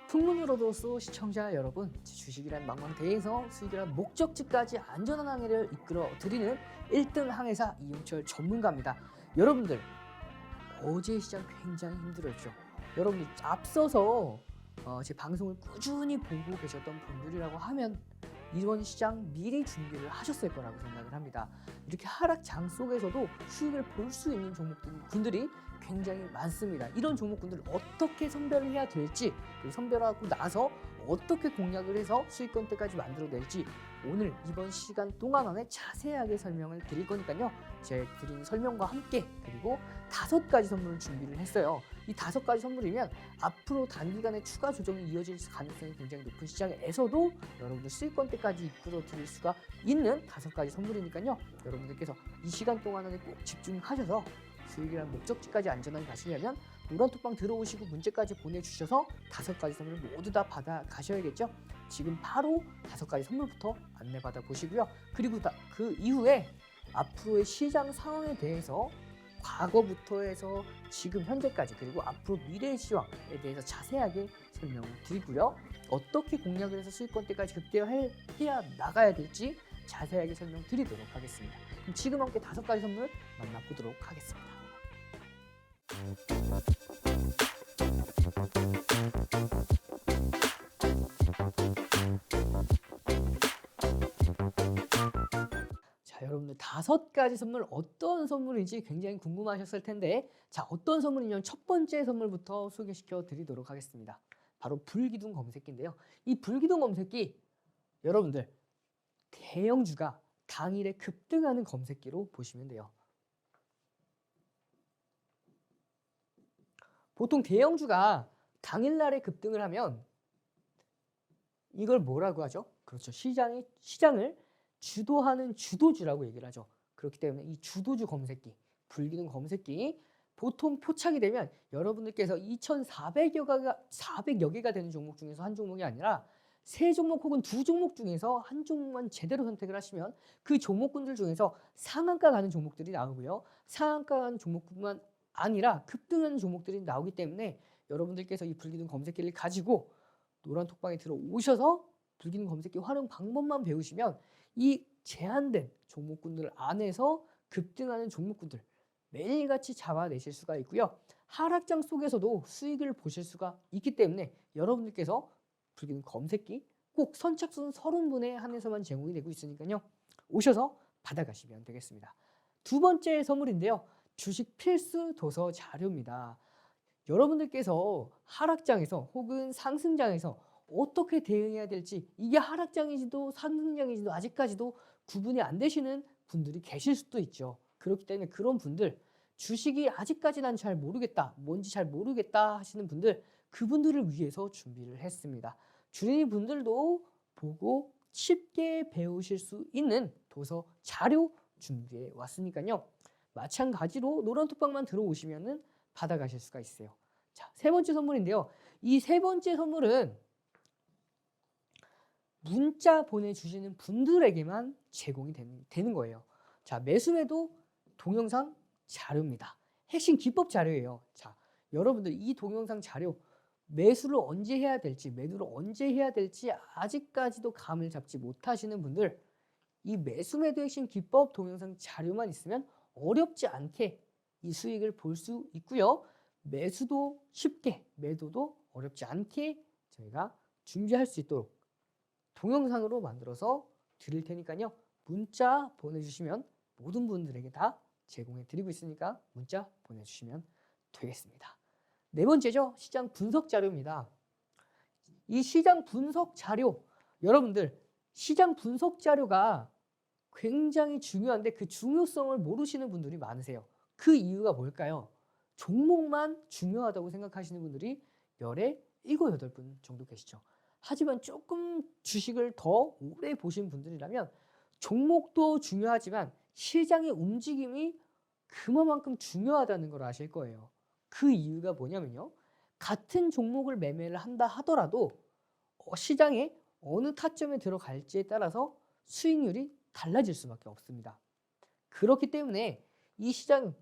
풍문으로도 시청자 여러분, 주식이란 망망대해에서 수익이란 목적지까지 안전한 항해를 이끌어 드리는 1등 항해사 이용철 전문가입니다. 여러분들, 어제 시장 굉장히 힘들었죠. 여러분들 앞서서 제 방송을 꾸준히 보고 계셨던 분들이라고 하면 이번 시장 미리 준비를 하셨을 거라고 생각을 합니다. 이렇게 하락장 속에서도 수익을 볼 수 있는 종목군들이 굉장히 많습니다. 이런 종목군들을 어떻게 선별을 해야 될지, 그리고 선별하고 나서 어떻게 공략을 해서 수익권대까지 만들어낼지 오늘 이번 시간 동안 안에 자세하게 설명을 드릴 거니까요. 제 드린 설명과 함께 그리고 5가지 선물을 준비를 했어요. 이 5가지 선물이면 앞으로 단기간에 추가 조정이 이어질 가능성이 굉장히 높은 시장에서도 여러분들 수익권대까지 이끌어 드릴 수가 있는 5가지 선물이니까요. 여러분들께서 이 시간 동안 안에 꼭 집중하셔서 수익이란 목적지까지 안전하게 가시려면 노란톡방 들어오시고 문자까지 보내주셔서 5가지 선물 모두 다 받아 가셔야겠죠. 지금 바로 5가지 선물부터 안내받아 보시고요. 그리고 그 이후에 앞으로의 시장 상황에 대해서 과거부터 해서 지금 현재까지 그리고 앞으로 미래의 시황에 대해서 자세하게 설명을 드리고요. 어떻게 공략을 해서 수익권대까지 극대화해야 나가야 될지 자세하게 설명드리도록 하겠습니다. 그럼 지금 함께 5가지 선물 만나보도록 하겠습니다. 자, 여러분들 5가지 선물 어떤 선물인지 굉장히 궁금하셨을 텐데, 자, 어떤 선물이냐면 첫 번째 선물부터 소개시켜 드리도록 하겠습니다. 바로 불기둥 검색기인데요. 이 불기둥 검색기 여러분들 대형주가 당일에 급등하는 검색기로 보시면 돼요. 보통 대형주가 당일날에 급등을 하면 이걸 뭐라고 하죠? 그렇죠. 시장을 주도하는 주도주라고 얘기를 하죠. 그렇기 때문에 이 주도주 검색기, 불기둥 검색기 보통 포착이 되면 여러분들께서 2,400여 개가 되는 종목 중에서 한 종목이 아니라 3종목 혹은 2종목 중에서 한 종목만 제대로 선택을 하시면 그 종목군들 중에서 상한가 가는 종목들이 나오고요. 상한가 가는 종목뿐만 아니라 급등하는 종목들이 나오기 때문에 여러분들께서 이 불기둥 검색기를 가지고 노란톡방에 들어오셔서 불기둥 검색기 활용 방법만 배우시면 이 제한된 종목군들 안에서 급등하는 종목군들 매일같이 잡아내실 수가 있고요. 하락장 속에서도 수익을 보실 수가 있기 때문에 여러분들께서 불기둥 검색기 꼭 선착순 30분에 한해서만 제공이 되고 있으니까요. 오셔서 받아가시면 되겠습니다. 2번째 선물인데요. 주식 필수 도서 자료입니다. 여러분들께서 하락장에서 혹은 상승장에서 어떻게 대응해야 될지, 이게 하락장인지도 상승장인지도 아직까지도 구분이 안 되시는 분들이 계실 수도 있죠. 그렇기 때문에 그런 분들, 주식이 아직까지 난 잘 모르겠다, 뭔지 잘 모르겠다 하시는 분들, 그분들을 위해서 준비를 했습니다. 주린이 분들도 보고 쉽게 배우실 수 있는 도서 자료 준비해 왔으니까요. 마찬가지로 노란톡방만 들어오시면은 받아가실 수가 있어요. 자, 3번째 선물인데요. 이 3번째 선물은 문자 보내주시는 분들에게만 제공이 되는 거예요. 자, 매수매도 동영상 자료입니다. 핵심 기법 자료예요. 자, 여러분들 이 동영상 자료 매수를 언제 해야 될지, 매도를 언제 해야 될지 아직까지도 감을 잡지 못하시는 분들, 이 매수매도 핵심 기법 동영상 자료만 있으면 어렵지 않게 이 수익을 볼 수 있고요. 매수도 쉽게, 매도도 어렵지 않게 저희가 준비할 수 있도록 동영상으로 만들어서 드릴 테니까요. 문자 보내주시면 모든 분들에게 다 제공해 드리고 있으니까 문자 보내주시면 되겠습니다. 4번째죠. 시장 분석 자료입니다. 이 시장 분석 자료, 여러분들 시장 분석 자료가 굉장히 중요한데 그 중요성을 모르시는 분들이 많으세요. 그 이유가 뭘까요? 종목만 중요하다고 생각하시는 분들이 열에 7, 8분 정도 계시죠. 하지만 조금 주식을 더 오래 보신 분들이라면 종목도 중요하지만 시장의 움직임이 그만큼 중요하다는 걸 아실 거예요. 그 이유가 뭐냐면요. 같은 종목을 매매를 한다 하더라도 시장에 어느 타점에 들어갈지에 따라서 수익률이 달라질 수밖에 없습니다. 그렇기 때문에 이 시장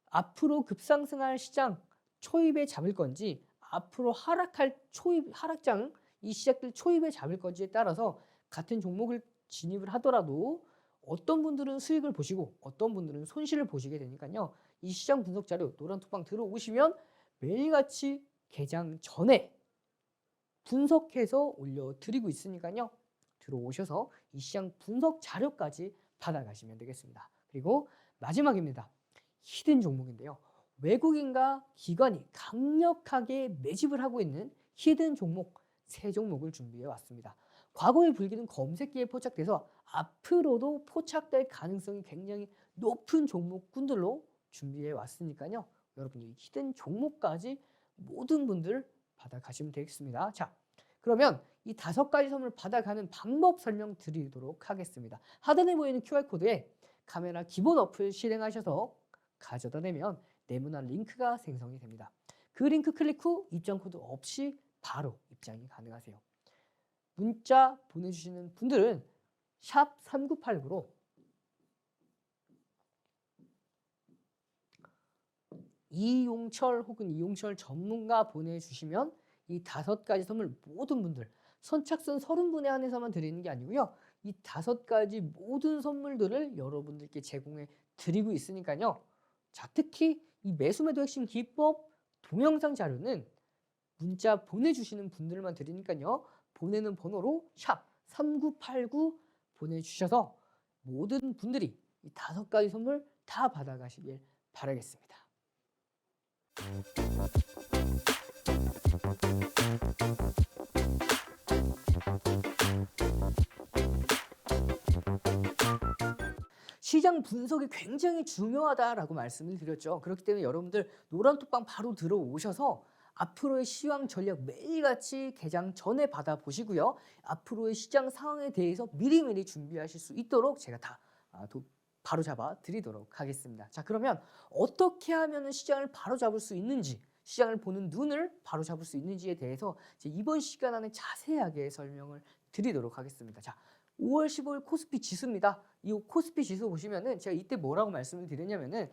앞으로 급상승할 시장 초입에 잡을 건지 앞으로 하락할 초입 하락장 이 시작될 초입에 잡을 건지에 따라서 같은 종목을 진입을 하더라도 어떤 분들은 수익을 보시고 어떤 분들은 손실을 보시게 되니까요. 이 시장 분석 자료 노란톡방 들어오시면 매일같이 개장 전에 분석해서 올려드리고 있으니까요. 들어오셔서 이 시장 분석 자료까지 받아가시면 되겠습니다. 그리고 마지막입니다. 히든 종목인데요. 외국인과 기관이 강력하게 매집을 하고 있는 히든 종목 3종목을 준비해 왔습니다. 과거의 불길은 검색기에 포착돼서 앞으로도 포착될 가능성이 굉장히 높은 종목군들로 준비해 왔으니까요. 여러분들 히든 종목까지 모든 분들 받아가시면 되겠습니다. 자, 그러면 이 5가지 선물 받아가는 방법 설명드리도록 하겠습니다. 하단에 보이는 QR코드에 카메라 기본 어플 실행하셔서 가져다 대면 네모난 링크가 생성이 됩니다. 그 링크 클릭 후 입장 코드 없이 바로 입장이 가능하세요. 문자 보내주시는 분들은 샵 3989로 이용철 혹은 이용철 전문가 보내주시면 이 5가지 선물 모든 분들 선착순 30분에 한해서만 드리는 게 아니고요. 이 5가지 모든 선물들을 여러분들께 제공해 드리고 있으니까요. 자, 특히 이 매수매도 핵심 기법 동영상 자료는 문자 보내주시는 분들만 드리니까요. 보내는 번호로 샵 3989 보내주셔서 모든 분들이 이 5가지 선물 다 받아가시길 바라겠습니다. 시장 분석이 굉장히 중요하다라고 말씀을 드렸죠. 그렇기 때문에 여러분들 노란톡방 바로 들어오셔서 앞으로의 시황 전략 매일같이 개장 전에 받아보시고요. 앞으로의 시장 상황에 대해서 미리미리 준비하실 수 있도록 제가 다 바로잡아 드리도록 하겠습니다. 자, 그러면 어떻게 하면 시장을 바로잡을 수 있는지, 시장을 보는 눈을 바로잡을 수 있는지에 대해서 이번 시간 안에 자세하게 설명을 드리도록 하겠습니다. 자, 5월 15일 코스피 지수입니다. 이 코스피 지수 보시면은 제가 이때 뭐라고 말씀을 드렸냐면은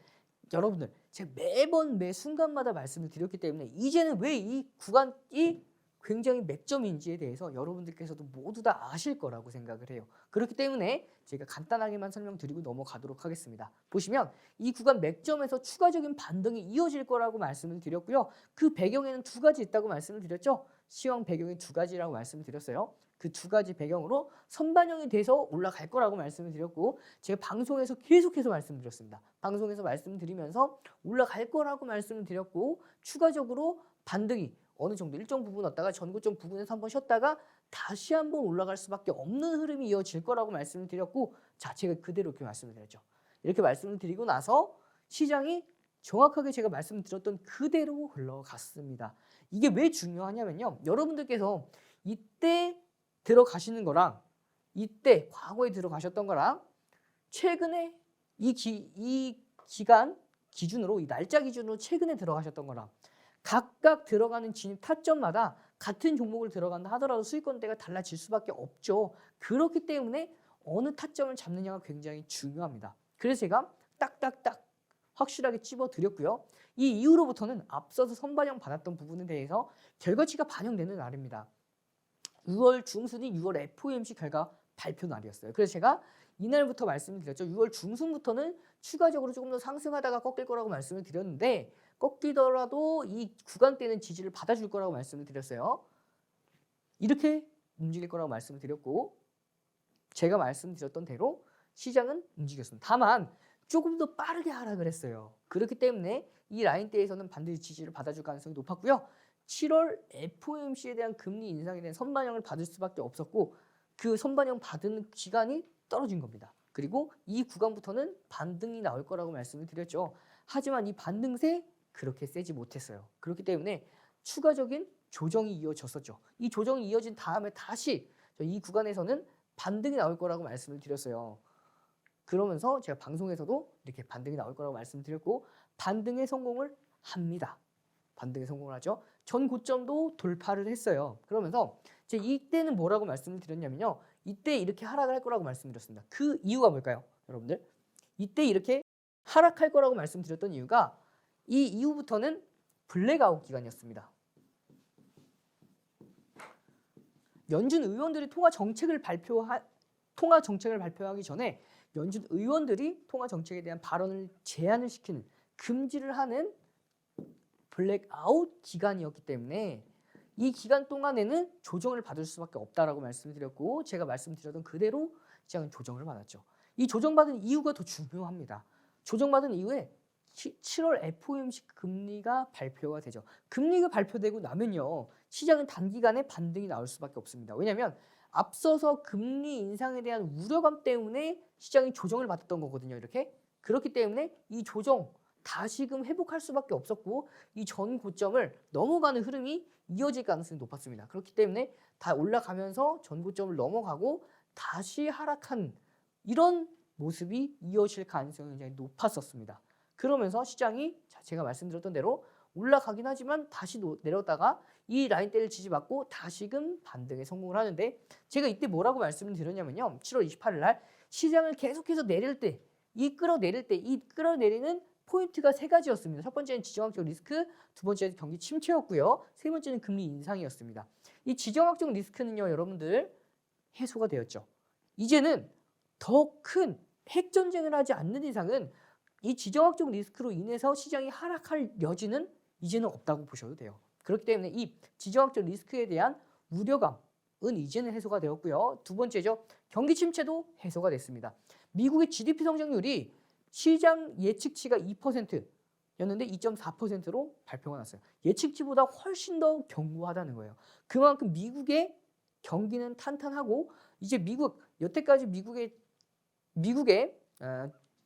여러분들 제가 매번 매 순간마다 말씀을 드렸기 때문에 이제는 왜 이 구간이 굉장히 맥점인지에 대해서 여러분들께서도 모두 다 아실 거라고 생각을 해요. 그렇기 때문에 제가 간단하게만 설명드리고 넘어가도록 하겠습니다. 보시면 이 구간 맥점에서 추가적인 반등이 이어질 거라고 말씀을 드렸고요. 그 배경에는 2가지 있다고 말씀을 드렸죠. 시황 배경이 2가지라고 말씀을 드렸어요. 그 2가지 배경으로 선반영이 돼서 올라갈 거라고 말씀을 드렸고 제가 방송에서 계속해서 말씀드렸습니다. 방송에서 말씀드리면서 올라갈 거라고 말씀을 드렸고 추가적으로 반등이 어느 정도 일정 부분 왔다가 전고점 부근에서 한번 쉬었다가 다시 한번 올라갈 수밖에 없는 흐름이 이어질 거라고 말씀을 드렸고 자, 제가 그대로 이렇게 말씀을 드렸죠. 이렇게 말씀을 드리고 나서 시장이 정확하게 제가 말씀드렸던 그대로 흘러갔습니다. 이게 왜 중요하냐면요. 여러분들께서 이때 들어가시는 거랑 이때 과거에 들어가셨던 거랑 최근에 이 기간 기준으로 이 날짜 기준으로 최근에 들어가셨던 거랑 각각 들어가는 진입 타점마다 같은 종목을 들어간다 하더라도 수익권대가 달라질 수밖에 없죠. 그렇기 때문에 어느 타점을 잡느냐가 굉장히 중요합니다. 그래서 제가 딱딱딱 확실하게 찝어드렸고요. 이 이후로부터는 앞서서 선반영 받았던 부분에 대해서 결과치가 반영되는 날입니다. 6월 중순이 6월 FOMC 결과 발표 날이었어요. 그래서 제가 이날부터 말씀을 드렸죠. 6월 중순부터는 추가적으로 조금 더 상승하다가 꺾일 거라고 말씀을 드렸는데 꺾이더라도 이 구간대는 지지를 받아줄 거라고 말씀을 드렸어요. 이렇게 움직일 거라고 말씀을 드렸고 제가 말씀드렸던 대로 시장은 움직였습니다. 다만 조금 더 빠르게 하락을 했어요. 그렇기 때문에 이 라인대에서는 반드시 지지를 받아줄 가능성이 높았고요. 7월 FOMC에 대한 금리 인상에 대한 선반영을 받을 수밖에 없었고 그 선반영 받은 기간이 떨어진 겁니다. 그리고 이 구간부터는 반등이 나올 거라고 말씀을 드렸죠. 하지만 이 반등세 그렇게 세지 못했어요. 그렇기 때문에 추가적인 조정이 이어졌었죠. 이 조정이 이어진 다음에 다시 이 구간에서는 반등이 나올 거라고 말씀을 드렸어요. 그러면서 제가 방송에서도 이렇게 반등이 나올 거라고 말씀드렸고 반등에 성공을 합니다. 반등에 성공을 하죠. 전 고점도 돌파를 했어요. 그러면서 제가 이때는 뭐라고 말씀을 드렸냐면요. 이때 이렇게 하락을 할 거라고 말씀드렸습니다. 그 이유가 뭘까요? 여러분들 이때 이렇게 하락할 거라고 말씀드렸던 이유가 이 이후부터는 블랙아웃 기간이었습니다. 연준 의원들이 통화 정책을 발표하기 전에 연준 의원들이 통화 정책에 대한 발언을 제한을 시키는 금지를 하는 블랙아웃 기간이었기 때문에 이 기간 동안에는 조정을 받을 수밖에 없다라고 말씀드렸고 제가 말씀드렸던 그대로 시장은 조정을 받았죠. 이 조정받은 이유가 더 중요합니다. 조정받은 이후에 7월 FOMC 금리가 발표가 되죠. 금리가 발표되고 나면요. 시장은 단기간에 반등이 나올 수밖에 없습니다. 왜냐하면 앞서서 금리 인상에 대한 우려감 때문에 시장이 조정을 받았던 거거든요. 이렇게. 그렇기 때문에 이 조정 다시금 회복할 수밖에 없었고 이 전 고점을 넘어가는 흐름이 이어질 가능성이 높았습니다. 그렇기 때문에 다 올라가면서 전 고점을 넘어가고 다시 하락한 이런 모습이 이어질 가능성이 굉장히 높았었습니다. 그러면서 시장이 제가 말씀드렸던 대로 올라가긴 하지만 다시 내렸다가 이 라인대를 지지받고 다시금 반등에 성공을 하는데 제가 이때 뭐라고 말씀을 드렸냐면요. 7월 28일 날 시장을 계속해서 내릴 때 이 끌어내리는 포인트가 세 가지였습니다. 첫 번째는 지정학적 리스크, 두 번째는 경기 침체였고요. 세 번째는 금리 인상이었습니다. 이 지정학적 리스크는요, 여러분들 해소가 되었죠. 이제는 더 큰 핵전쟁을 하지 않는 이상은 이 지정학적 리스크로 인해서 시장이 하락할 여지는 이제는 없다고 보셔도 돼요. 그렇기 때문에 이 지정학적 리스크에 대한 우려감은 이제는 해소가 되었고요. 두 번째죠. 경기 침체도 해소가 됐습니다. 미국의 GDP 성장률이 시장 예측치가 2%였는데 2.4%로 발표가 났어요. 예측치보다 훨씬 더 견고하다는 거예요. 그만큼 미국의 경기는 탄탄하고 이제 여태까지 미국의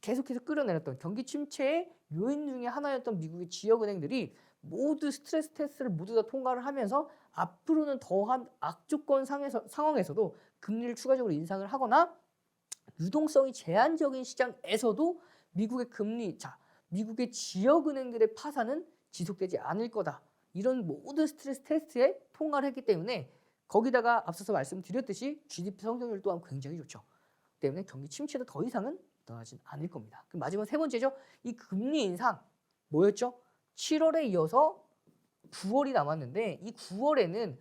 계속해서 끌어내렸던 경기 침체의 요인 중에 하나였던 미국의 지역은행들이 모두 스트레스 테스트를 모두 다 통과를 하면서 앞으로는 더한 악조건 상황에서도 금리를 추가적으로 인상을 하거나 유동성이 제한적인 시장에서도 미국의 지역은행들의 파산은 지속되지 않을 거다. 이런 모든 스트레스 테스트에 통과를 했기 때문에 거기다가 앞서서 말씀드렸듯이 GDP 성장률 또한 굉장히 좋죠. 때문에 경기 침체도 더 이상은 일어나진 않을 겁니다. 그럼 마지막 세 번째죠. 이 금리 인상 뭐였죠? 7월에 이어서 9월이 남았는데 이 9월에는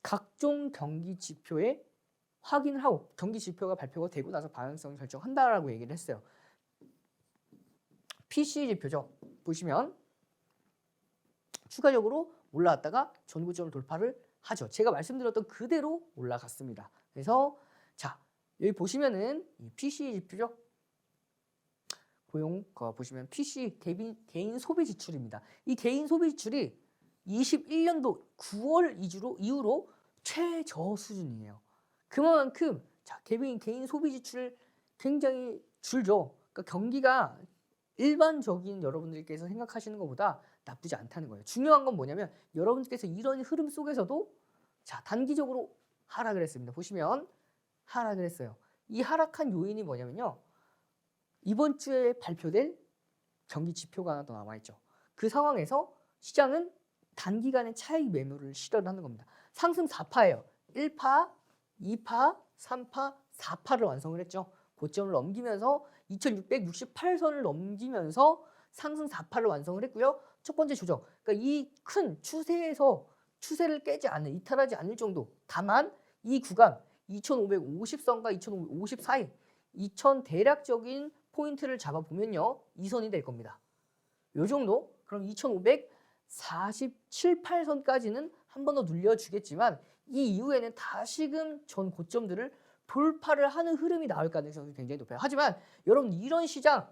각종 경기 지표에 확인을 하고 경기 지표가 발표가 되고 나서 방향성을 결정한다라고 얘기를 했어요. PCE 지표죠. 보시면 추가적으로 올라왔다가 전고점을 돌파를 하죠. 제가 말씀드렸던 그대로 올라갔습니다. 그래서 자 여기 보시면은 이 PCE 지표죠. 보시면 PC 개인 소비 지출입니다. 이 개인 소비 지출이 21년도 9월 이후로 최저 수준이에요. 그만큼 개인 소비 지출 굉장히 줄죠. 그러니까 경기가 일반적인 여러분들께서 생각하시는 것보다 나쁘지 않다는 거예요. 중요한 건 뭐냐면 여러분들께서 이런 흐름 속에서도 단기적으로 하락을 했습니다. 보시면 하락을 했어요. 이 하락한 요인이 뭐냐면요. 이번 주에 발표될 경기 지표가 하나 더 남아있죠. 그 상황에서 시장은 단기간에 차익 매물을 시도를 하는 겁니다. 상승 4파예요. 1파, 2파, 3파, 4파를 완성을 했죠. 고점을 넘기면서 2668선을 넘기면서 상승 4파를 완성을 했고요. 첫 번째 조정. 그러니까 이 큰 추세를 깨지 않는, 이탈하지 않을 정도. 다만 이 구간 2550선과 2550 사이 2000 대략적인 포인트를 잡아보면요. 이 선이 될 겁니다. 요 정도? 그럼 2547, 8선까지는 한 번 더 눌려주겠지만 이 이후에는 다시금 전 고점들을 돌파를 하는 흐름이 나올 가능성이 굉장히 높아요. 하지만 여러분 이런 시장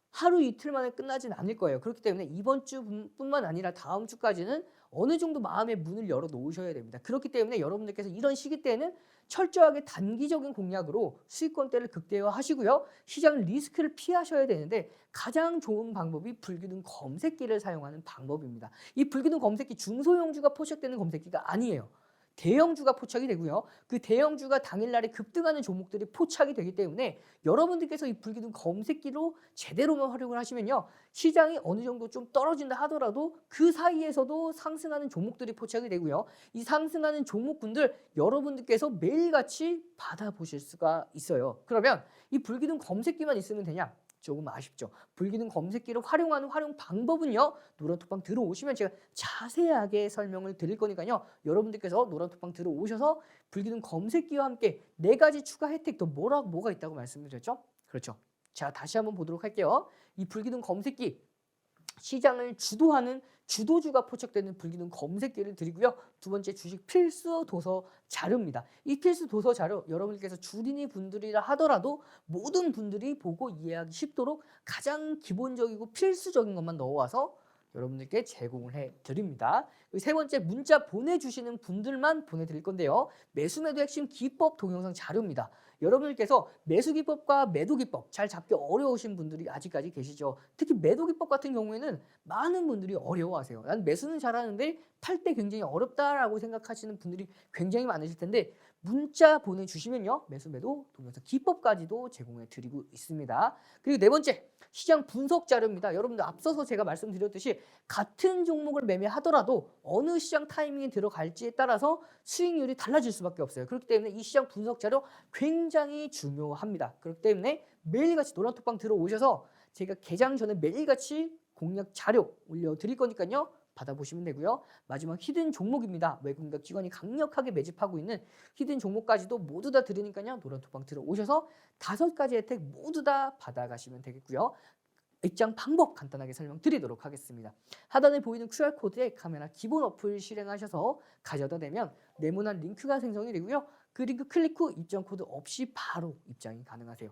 하루 이틀 만에 끝나진 않을 거예요. 그렇기 때문에 이번 주뿐만 아니라 다음 주까지는 어느 정도 마음의 문을 열어 놓으셔야 됩니다. 그렇기 때문에 여러분들께서 이런 시기 때는 철저하게 단기적인 공략으로 수익권대를 극대화하시고요. 시장 리스크를 피하셔야 되는데 가장 좋은 방법이 불기둥 검색기를 사용하는 방법입니다. 이 불기둥 검색기 중소형주가 포착되는 검색기가 아니에요. 대형주가 포착이 되고요. 그 대형주가 당일날에 급등하는 종목들이 포착이 되기 때문에 여러분들께서 이 불기둥 검색기로 제대로만 활용을 하시면요. 시장이 어느 정도 좀 떨어진다 하더라도 그 사이에서도 상승하는 종목들이 포착이 되고요. 이 상승하는 종목군들 여러분들께서 매일같이 받아보실 수가 있어요. 그러면 이 불기둥 검색기만 있으면 되냐? 조금 아쉽죠. 불기둥 검색기를 활용하는 활용 방법은요. 노란톡방 들어오시면 제가 자세하게 설명을 드릴 거니까요. 여러분들께서 노란톡방 들어오셔서 불기둥 검색기와 함께 4가지 추가 혜택도 뭐가 있다고 말씀드렸죠? 그렇죠. 자, 다시 한번 보도록 할게요. 이 불기둥 검색기 시장을 주도하는 주도주가 포착되는 불기둥 검색기를 드리고요. 두 번째 주식 필수 도서 자료입니다. 이 필수 도서 자료 여러분께서 주린이 분들이라 하더라도 모든 분들이 보고 이해하기 쉽도록 가장 기본적이고 필수적인 것만 넣어와서 여러분들께 제공을 해드립니다. 세 번째 문자 보내주시는 분들만 보내드릴 건데요. 매수매도 핵심 기법 동영상 자료입니다. 여러분들께서 매수 기법과 매도 기법 잘 잡기 어려우신 분들이 아직까지 계시죠. 특히 매도 기법 같은 경우에는 많은 분들이 어려워하세요. 난 매수는 잘하는데 팔 때 굉장히 어렵다라고 생각하시는 분들이 굉장히 많으실 텐데 문자 보내주시면요. 매수 매도 동영상 기법까지도 제공해 드리고 있습니다. 그리고 네 번째 시장 분석 자료입니다. 여러분들 앞서서 제가 말씀드렸듯이 같은 종목을 매매하더라도 어느 시장 타이밍에 들어갈지에 따라서 수익률이 달라질 수밖에 없어요. 그렇기 때문에 이 시장 분석 자료 굉장히 중요합니다. 그렇기 때문에 매일같이 노란톡방 들어오셔서 제가 개장 전에 매일같이 공략 자료 올려드릴 거니까요. 받아보시면 되고요. 마지막 히든 종목입니다. 외국인과 기관이 강력하게 매집하고 있는 히든 종목까지도 모두 다 드리니까요. 노란톡방 들어오셔서 5가지 혜택 모두 다 받아가시면 되겠고요. 입장 방법 간단하게 설명드리도록 하겠습니다. 하단에 보이는 QR코드에 카메라 기본 어플 실행하셔서 가져다 대면 네모난 링크가 생성이 되고요. 그 링크 클릭 후 입장 코드 없이 바로 입장이 가능하세요.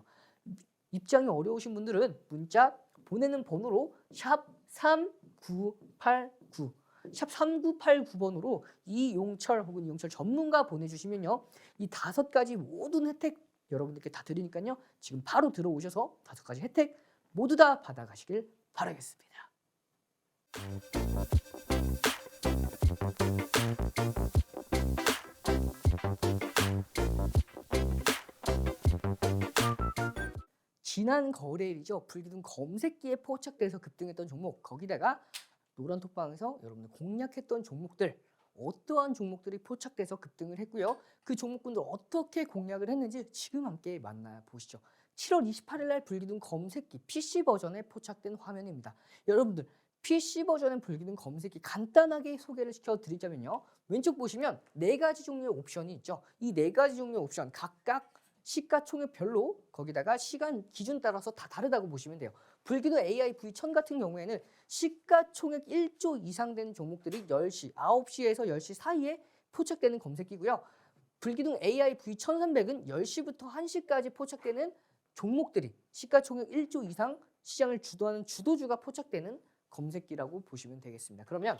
입장이 어려우신 분들은 문자 보내는 번호로 샵 3989 샵 3989번으로 이용철 혹은 이용철 전문가 보내주시면요. 이 5가지 모든 혜택 여러분들께 다 드리니까요. 지금 바로 들어오셔서 5가지 혜택 모두 다 받아가시길 바라겠습니다. 지난 거래일이죠. 불기둥 검색기에 포착돼서 급등했던 종목 거기다가 노란톡방에서 여러분들 공략했던 종목들 어떠한 종목들이 포착돼서 급등을 했고요. 그 종목군들 어떻게 공략을 했는지 지금 함께 만나보시죠. 7월 28일 날 불기둥 검색기 PC 버전에 포착된 화면입니다. 여러분들 PC 버전의 불기둥 검색기 간단하게 소개를 시켜드리자면요. 왼쪽 보시면 4가지 종류의 옵션이 있죠. 이 4가지 종류의 옵션 각각 시가총액별로 거기다가 시간 기준 따라서 다 다르다고 보시면 돼요. 불기둥 AI V1000 같은 경우에는 시가총액 1조 이상 되는 종목들이 10시, 9시에서 10시 사이에 포착되는 검색기고요. 불기둥 AI V1300은 10시부터 1시까지 포착되는 종목들이 시가총액 1조 이상 시장을 주도하는 주도주가 포착되는 검색기라고 보시면 되겠습니다. 그러면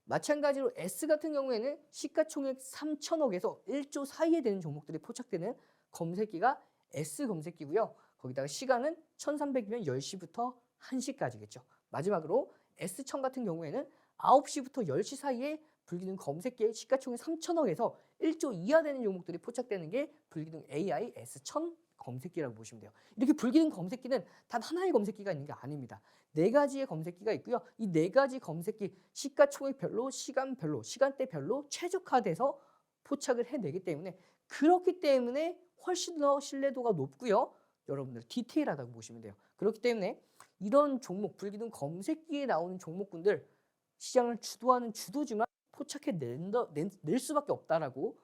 마찬가지로 S 같은 경우에는 시가총액 3천억에서 1조 사이에 되는 종목들이 포착되는 검색기가 S 검색기고요. 거기다가 시간은 1300이면 10시부터 1시까지겠죠. 마지막으로 S1000 같은 경우에는 9시부터 10시 사이에 불기둥 검색기의 시가총액 3천억에서 1조 이하 되는 종목들이 포착되는 게 불기둥 AI S1000 검색기라고 보시면 돼요. 이렇게 불기둥 검색기는 단 하나의 검색기가 있는 게 아닙니다. 4가지의 검색기가 있고요. 이 4가지 검색기 시가총액별로 시간별로 시간대별로 최적화돼서 포착을 해내기 때문에 그렇기 때문에 훨씬 더 신뢰도가 높고요. 여러분들 디테일하다고 보시면 돼요. 그렇기 때문에 이런 종목 불기둥 검색기에 나오는 종목군들 시장을 주도하는 주도주만 포착해 낼 수밖에 없다라고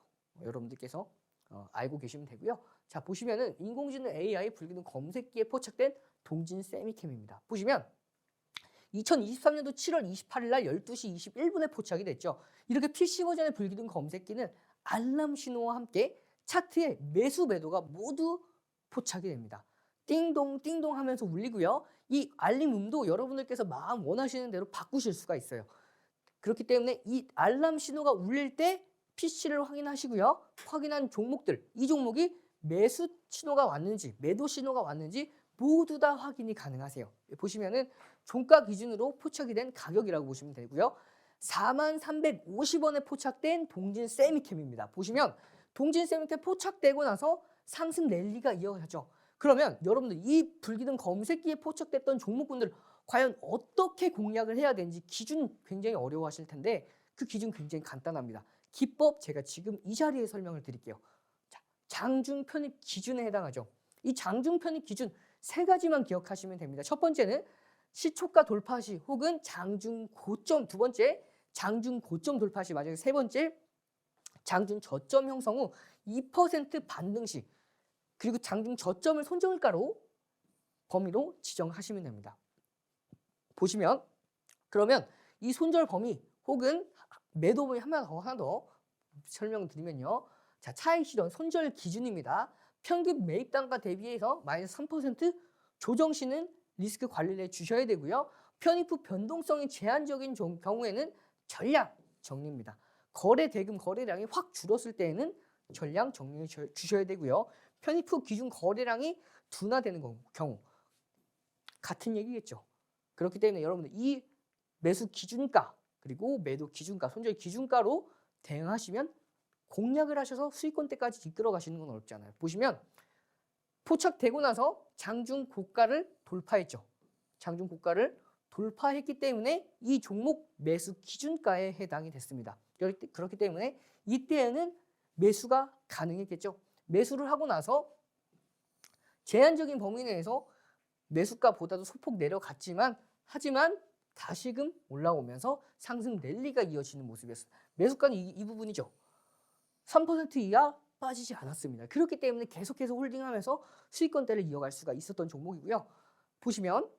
여러분들께서 알고 계시면 되고요. 자 보시면은 인공지능 AI 불기둥 검색기에 포착된 동진 세미캠입니다. 보시면 2023년도 7월 28일 날 12시 21분에 포착이 됐죠. 이렇게 PC 버전의 불기둥 검색기는 알람 신호와 함께 차트에 매수 매도가 모두 포착이 됩니다. 띵동 띵동 하면서 울리고요. 이 알림음도 여러분들께서 마음 원하시는 대로 바꾸실 수가 있어요. 그렇기 때문에 이 알람 신호가 울릴 때 PC를 확인하시고요. 확인한 종목들, 이 종목이 매수 신호가 왔는지 매도 신호가 왔는지 모두 다 확인이 가능하세요. 보시면은 종가 기준으로 포착이 된 가격이라고 보시면 되고요. 43,350원에 포착된 동진 세미캠입니다. 보시면 동진 세미캠 포착되고 나서 상승 랠리가 이어가죠. 그러면 여러분들 이 불기둥 검색기에 포착됐던 종목군들 과연 어떻게 공략을 해야 되는지 기준 굉장히 어려워하실 텐데 그 기준 굉장히 간단합니다. 기법 제가 지금 이 자리에 설명을 드릴게요. 자, 장중 편입 기준에 해당하죠. 이 장중 편입 기준 세 가지만 기억하시면 됩니다. 첫 번째는 시초가 돌파 시 혹은 장중 고점, 두 번째 장중 고점 돌파 시, 마지막에 세 번째 장중 저점 형성 후 2% 반등 시, 그리고 장중 저점을 손절가로 범위로 지정하시면 됩니다. 보시면 그러면 이 손절 범위 혹은 매도 범위 하나 더 설명드리면요. 자, 차익 실현 손절 기준입니다. 평균 매입 단가 대비해서 마이너스 3% 조정 시는 리스크 관리를 해주셔야 되고요. 편입 후 변동성이 제한적인 경우에는 전량 정리입니다. 거래 대금 거래량이 확 줄었을 때에는 전량 정리해 주셔야 되고요. 편입 후 기준 거래량이 둔화되는 경우 같은 얘기겠죠. 그렇기 때문에 여러분들 이 매수 기준가 그리고 매도 기준가, 손절 기준가로 대응하시면 공략을 하셔서 수익권대까지 이끌어 가시는 건 어렵지 않아요. 보시면 포착되고 나서 장중 고가를 돌파했죠. 장중 고가를 돌파했기 때문에 이 종목 매수 기준가에 해당이 됐습니다. 그렇기 때문에 이때에는 매수가 가능했겠죠. 매수를 하고 나서 제한적인 범위 내에서 매수가보다도 소폭 내려갔지만 하지만 다시금 올라오면서 상승 랠리가 이어지는 모습이었습니다. 매수가는 이 부분이죠. 3% 이하 빠지지 않았습니다. 그렇기 때문에 계속해서 홀딩하면서 수익권대를 이어갈 수가 있었던 종목이고요. 보시면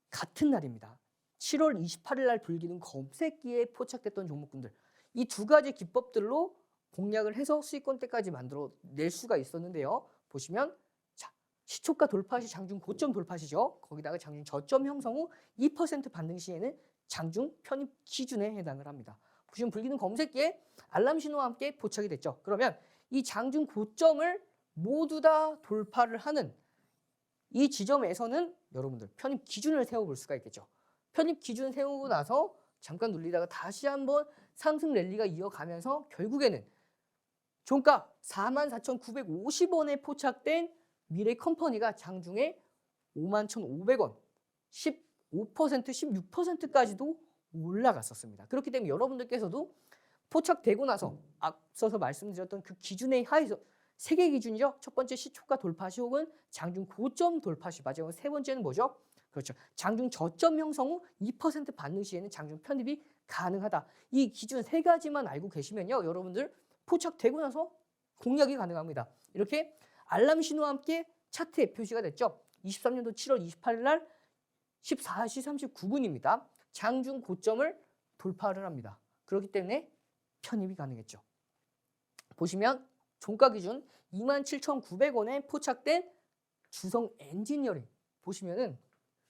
같은 날입니다. 7월 28일 날 불기는 검색기에 포착됐던 종목군들, 이 두 가지 기법들로 공략을 해서 수익권대까지 만들어 낼 수가 있었는데요. 보시면 자, 시초가 돌파 시 장중 고점 돌파 시죠. 거기다가 장중 저점 형성 후 2% 반등 시에는 장중 편입 기준에 해당을 합니다. 보시면 불기는 검색기에 알람 신호와 함께 포착이 됐죠. 그러면 이 장중 고점을 모두 다 돌파를 하는 이 지점에서는 여러분들 편입 기준을 세워볼 수가 있겠죠. 편입 기준 세우고 나서 잠깐 눌리다가 다시 한번 상승 랠리가 이어가면서 결국에는 종가 44,950원에 포착된 미래컴퍼니가 장중에 51,500원, 15%, 16%까지도 올라갔었습니다. 그렇기 때문에 여러분들께서도 포착되고 나서 앞서서 말씀드렸던 그 기준의 하에서 세 개 기준이죠. 첫 번째 시초가 돌파 시 혹은 장중 고점 돌파 시, 마지막 세 번째는 뭐죠? 그렇죠. 장중 저점 형성 후 2% 반등 시에는 장중 편입이 가능하다. 이 기준 세 가지만 알고 계시면요, 여러분들 포착되고 나서 공략이 가능합니다. 이렇게 알람 신호와 함께 차트에 표시가 됐죠. 23년도 7월 28일 날 14시 39분입니다. 장중 고점을 돌파를 합니다. 그렇기 때문에 편입이 가능했죠. 보시면 종가 기준 27,900원에 포착된 주성 엔지니어링, 보시면은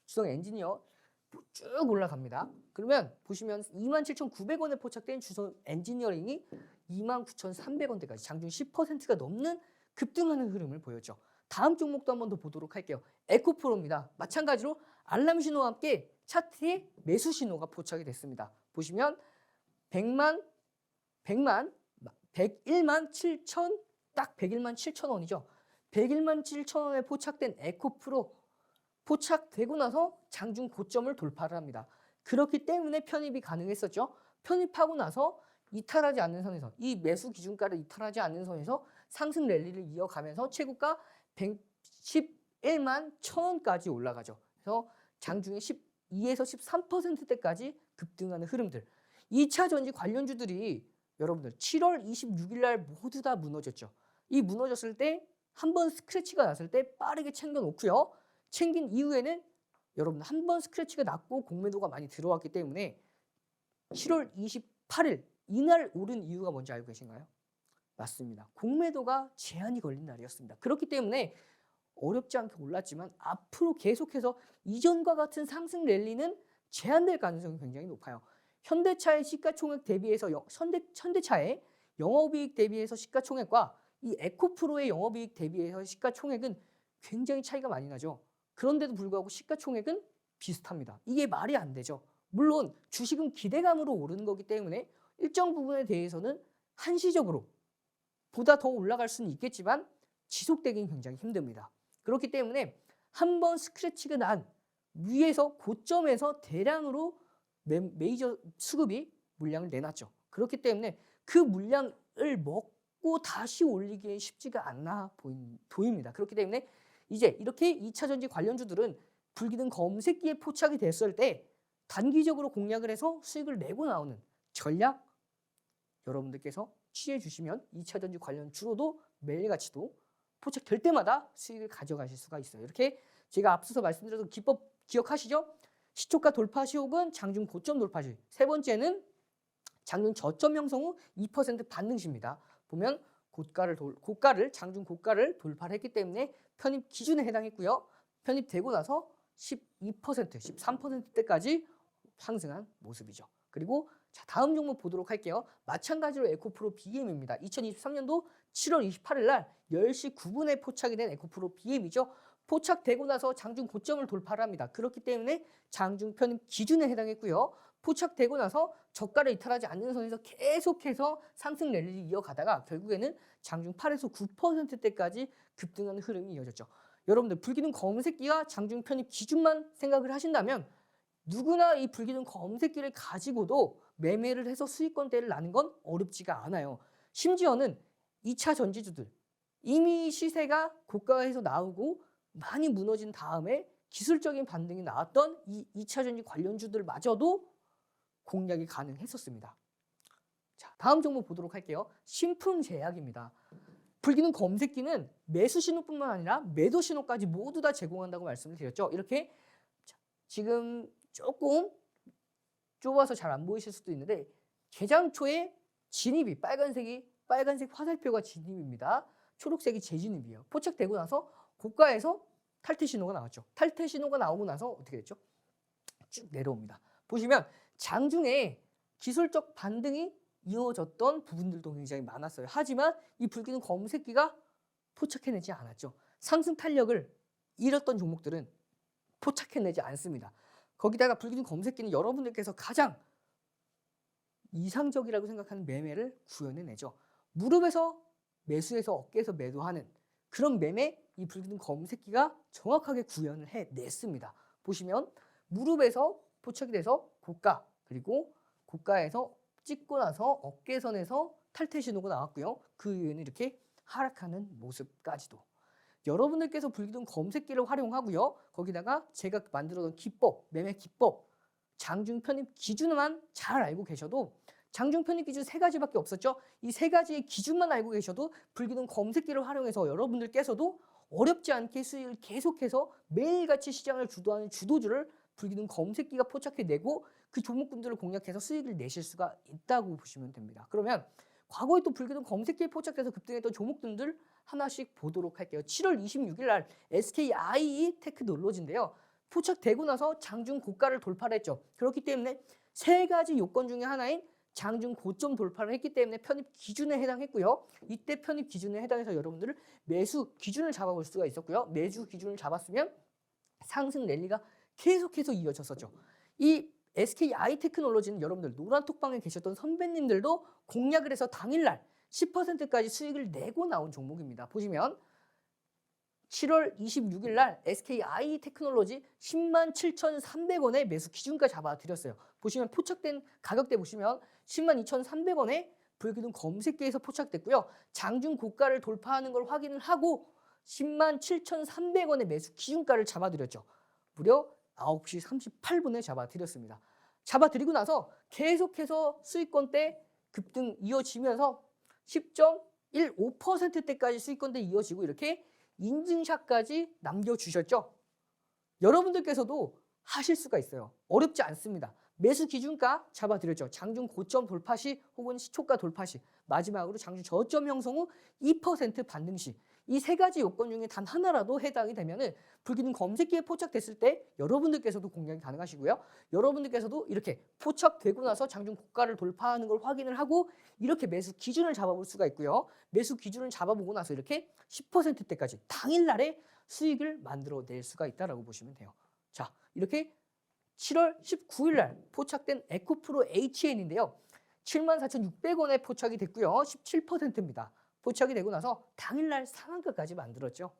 주성 엔지니어 쭉 올라갑니다. 그러면 보시면 27,900원에 포착된 주성 엔지니어링이 29,300원대까지 장중 10%가 넘는 급등하는 흐름을 보였죠. 다음 종목도 한번 더 보도록 할게요. 에코프로입니다. 마찬가지로 알람 신호와 함께 차트에 매수 신호가 포착이 됐습니다. 보시면 101만 7천, 딱 101만 7천 원이죠. 101만 7천 원에 포착된 에코프로 포착되고 나서 장중 고점을 돌파를 합니다. 그렇기 때문에 편입이 가능했었죠. 편입하고 나서 이탈하지 않는 선에서, 이 매수 기준가를 이탈하지 않는 선에서 상승 랠리를 이어가면서 최고가 111만 1,000원까지 올라가죠. 그래서 장중에 12에서 13%대까지 급등하는 흐름들. 2차 전지 관련주들이 여러분들 7월 26일 날 모두 다 무너졌죠. 이 무너졌을 때 한 번 스크래치가 났을 때 빠르게 챙겨 놓고요. 챙긴 이후에는 여러분 한 번 스크래치가 났고 공매도가 많이 들어왔기 때문에 7월 28일 이날 오른 이유가 뭔지 알고 계신가요? 맞습니다. 공매도가 제한이 걸린 날이었습니다. 그렇기 때문에 어렵지 않게 올랐지만 앞으로 계속해서 이전과 같은 상승 랠리는 제한될 가능성이 굉장히 높아요. 현대차의 시가총액 대비해서 현대차의 영업이익 대비해서 시가총액과 이 에코프로의 영업이익 대비해서 시가총액은 굉장히 차이가 많이 나죠. 그런데도 불구하고 시가총액은 비슷합니다. 이게 말이 안 되죠. 물론 주식은 기대감으로 오르는 거기 때문에 일정 부분에 대해서는 한시적으로 보다 더 올라갈 수는 있겠지만 지속되기는 굉장히 힘듭니다. 그렇기 때문에 한번 스크래치가 난 위에서 고점에서 대량으로 메이저 수급이 물량을 내놨죠. 그렇기 때문에 그 물량을 먹고 다시 올리기엔 쉽지가 않나 보입니다. 그렇기 때문에 이제 이렇게 2차 전지 관련주들은 불기둥 검색기에 포착이 됐을 때 단기적으로 공략을 해서 수익을 내고 나오는 전략 여러분들께서 취해 주시면 2차 전지 관련 주로도 매일같이도 포착될 때마다 수익을 가져가실 수가 있어요. 이렇게 제가 앞서서 말씀드렸던 기법 기억하시죠? 시초가 돌파 시 혹은 장중 고점 돌파 시. 세 번째는 장중 저점 형성 후 2% 반등 시입니다. 보면 고가를 장중 고가를 돌파를 했기 때문에 편입 기준에 해당했고요. 편입되고 나서 12%, 13%대까지 상승한 모습이죠. 그리고 자, 다음 종목 보도록 할게요. 마찬가지로 에코프로 BM입니다. 2023년도 7월 28일 날 10시 9분에 포착이 된 에코프로 BM이죠. 포착되고 나서 장중 고점을 돌파를 합니다. 그렇기 때문에 장중 편입 기준에 해당했고요. 포착되고 나서 저가를 이탈하지 않는 선에서 계속해서 상승 랠리를 이어가다가 결국에는 장중 8에서 9%대까지 급등하는 흐름이 이어졌죠. 여러분들 불기둥 검색기가 장중 편입 기준만 생각을 하신다면 누구나 이 불기둥 검색기를 가지고도 매매를 해서 수익권대를 나는 건 어렵지가 않아요. 심지어는 2차 전지주들 이미 시세가 고가에서 나오고 많이 무너진 다음에 기술적인 반등이 나왔던 이 2차 전지 관련주들마저도 공략이 가능했었습니다. 자, 다음 종목 보도록 할게요. 신품제약입니다. 불기둥 검색기는 매수 신호뿐만 아니라 매도 신호까지 모두 다 제공한다고 말씀을 드렸죠. 이렇게 지금 조금 좁아서 잘 안 보이실 수도 있는데 개장 초에 진입이 빨간색 화살표가 진입입니다. 초록색이 재진입이에요. 포착되고 나서 고가에서 탈퇴 신호가 나왔죠. 탈퇴 신호가 나오고 나서 어떻게 됐죠? 쭉 내려옵니다. 보시면 장중에 기술적 반등이 이어졌던 부분들도 굉장히 많았어요. 하지만 이 불기둥 검색기가 포착해내지 않았죠. 상승 탄력을 잃었던 종목들은 포착해내지 않습니다. 거기다가 불기둥 검색기는 여러분들께서 가장 이상적이라고 생각하는 매매를 구현해내죠. 무릎에서 매수해서 어깨에서 매도하는 그런 매매 이 불기둥 검색기가 정확하게 구현을 해냈습니다. 보시면 무릎에서 포착이 돼서 고가 그리고 고가에서 찍고 나서 어깨선에서 탈퇴 신호가 나왔고요. 그 이후에는 이렇게 하락하는 모습까지도. 여러분들께서 불기둥 검색기를 활용하고요. 거기다가 제가 만들어둔 기법, 매매 기법, 장중 편입 기준만 잘 알고 계셔도 장중 편입 기준 3가지밖에 없었죠. 이 3가지의 기준만 알고 계셔도 불기둥 검색기를 활용해서 여러분들께서도 어렵지 않게 수익을 계속해서 매일같이 시장을 주도하는 주도주를 불기둥 검색기가 포착해내고 그 종목군들을 공략해서 수익을 내실 수가 있다고 보시면 됩니다. 그러면 과거에 또 불기둥 검색기에 포착돼서 급등했던 종목군들 하나씩 보도록 할게요. 7월 26일 날 SKIE 테크놀로지인데요. 포착되고 나서 장중 고가를 돌파를 했죠. 그렇기 때문에 3가지 요건 중에 하나인 장중 고점 돌파를 했기 때문에 편입 기준에 해당했고요. 이때 편입 기준에 해당해서 여러분들을 매수 기준을 잡아볼 수가 있었고요. 매수 기준을 잡았으면 상승 랠리가 계속해서 이어졌었죠. 이 SKI 테크놀로지는 여러분들 노란톡방에 계셨던 선배님들도 공략을 해서 당일날 10%까지 수익을 내고 나온 종목입니다. 보시면 7월 26일 날 SKI 테크놀로지 107,300원에 매수 기준까지 잡아드렸어요. 보시면 포착된 가격대 보시면 102,300원에 불기둥 검색기에서 포착됐고요. 장중 고가를 돌파하는 걸 확인을 하고 107,300원에 매수 기준가를 잡아드렸죠. 무려 9시 38분에 잡아드렸습니다. 잡아드리고 나서 계속해서 수익권대 급등 이어지면서 10.15%대까지 수익권대 이어지고 이렇게 인증샷까지 남겨주셨죠. 여러분들께서도 하실 수가 있어요. 어렵지 않습니다. 매수 기준가 잡아드렸죠. 장중 고점 돌파 시 혹은 시초가 돌파 시, 마지막으로 장중 저점 형성 후 2% 반등 시, 이 3가지 요건 중에 단 하나라도 해당이 되면은 불기둥 검색기에 포착됐을 때 여러분들께서도 공략이 가능하시고요. 여러분들께서도 이렇게 포착되고 나서 장중 고가를 돌파하는 걸 확인을 하고 이렇게 매수 기준을 잡아볼 수가 있고요. 매수 기준을 잡아보고 나서 이렇게 10%대까지 당일날에 수익을 만들어낼 수가 있다라고 보시면 돼요. 자, 이렇게 7월 19일 날 포착된 에코프로 HN인데요. 74,600원에 포착이 됐고요. 17%입니다. 포착이 되고 나서 당일날 상한가까지 만들었죠.